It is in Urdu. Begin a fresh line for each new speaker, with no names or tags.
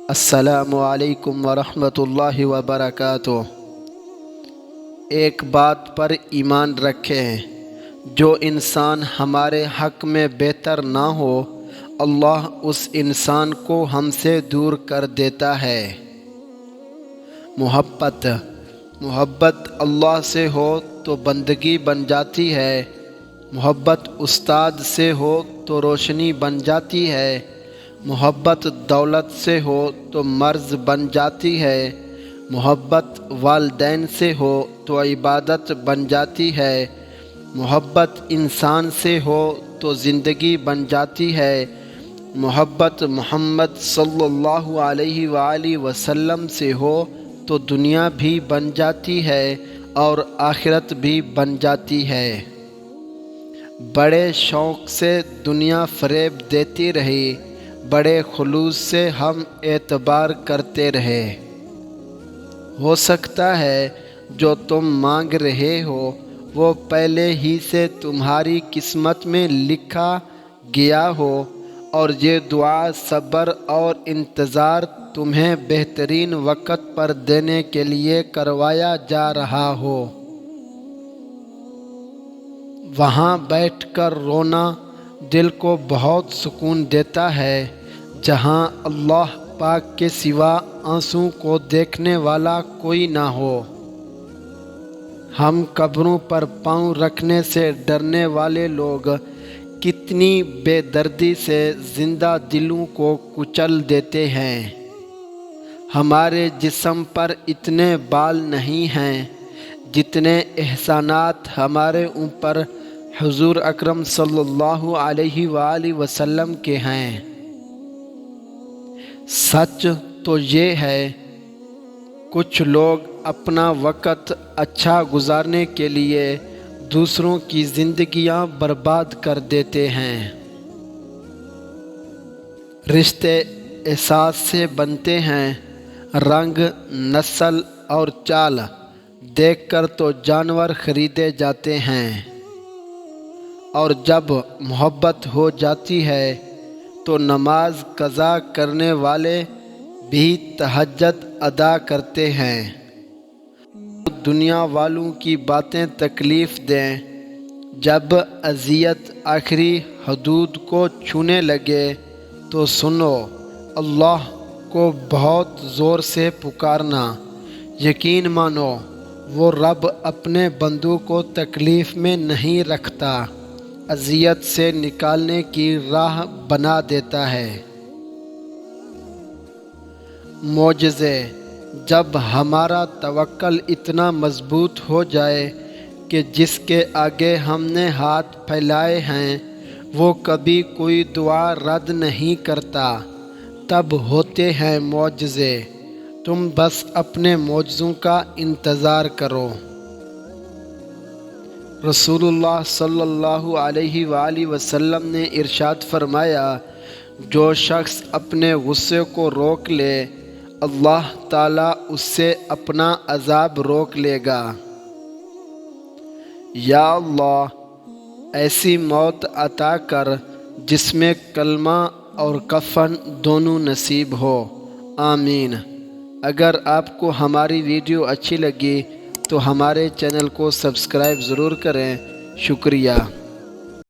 السلام علیکم ورحمۃ اللہ وبرکاتہ۔ ایک بات پر ایمان رکھیں، جو انسان ہمارے حق میں بہتر نہ ہو، اللہ اس انسان کو ہم سے دور کر دیتا ہے۔ محبت اللہ سے ہو تو بندگی بن جاتی ہے، محبت استاد سے ہو تو روشنی بن جاتی ہے، محبت دولت سے ہو تو مرض بن جاتی ہے، محبت والدین سے ہو تو عبادت بن جاتی ہے، محبت انسان سے ہو تو زندگی بن جاتی ہے، محبت محمد صلی اللہ علیہ وآلہ وسلم سے ہو تو دنیا بھی بن جاتی ہے اور آخرت بھی بن جاتی ہے۔ بڑے شوق سے دنیا فریب دیتی رہی، بڑے خلوص سے ہم اعتبار کرتے رہے۔ ہو سکتا ہے جو تم مانگ رہے ہو وہ پہلے ہی سے تمہاری قسمت میں لکھا گیا ہو، اور یہ دعا صبر اور انتظار تمہیں بہترین وقت پر دینے کے لیے کروایا جا رہا ہو۔ وہاں بیٹھ کر رونا دل کو بہت سکون دیتا ہے، جہاں اللہ پاک کے سوا آنسوں کو دیکھنے والا کوئی نہ ہو۔ ہم قبروں پر پاؤں رکھنے سے ڈرنے والے لوگ کتنی بے دردی سے زندہ دلوں کو کچل دیتے ہیں۔ ہمارے جسم پر اتنے بال نہیں ہیں جتنے احسانات ہمارے اوپر حضور اکرم صلی اللہ علیہ وآلہ وسلم کے ہیں۔ سچ تو یہ ہے، کچھ لوگ اپنا وقت اچھا گزارنے کے لیے دوسروں کی زندگیاں برباد کر دیتے ہیں۔ رشتے احساس سے بنتے ہیں، رنگ، نسل اور چال دیکھ کر تو جانور خریدے جاتے ہیں، اور جب محبت ہو جاتی ہے تو نماز قضا کرنے والے بھی تہجد ادا کرتے ہیں۔ دنیا والوں کی باتیں تکلیف دیں، جب اذیت آخری حدود کو چھونے لگے تو سنو، اللہ کو بہت زور سے پکارنا، یقین مانو وہ رب اپنے بندوں کو تکلیف میں نہیں رکھتا، اذیت سے نکالنے کی راہ بنا دیتا ہے۔ معجزے: جب ہمارا توکل اتنا مضبوط ہو جائے کہ جس کے آگے ہم نے ہاتھ پھیلائے ہیں وہ کبھی کوئی دعا رد نہیں کرتا، تب ہوتے ہیں معجزے۔ تم بس اپنے معجزوں کا انتظار کرو۔ رسول اللہ صلی اللہ علیہ وآلہ وسلم نے ارشاد فرمایا، جو شخص اپنے غصے کو روک لے، اللہ تعالیٰ اس سے اپنا عذاب روک لے گا۔ یا اللہ، ایسی موت عطا کر جس میں کلمہ اور کفن دونوں نصیب ہو، آمین۔ اگر آپ کو ہماری ویڈیو اچھی لگی تو ہمارے چینل کو سبسکرائب ضرور کریں۔ شکریہ۔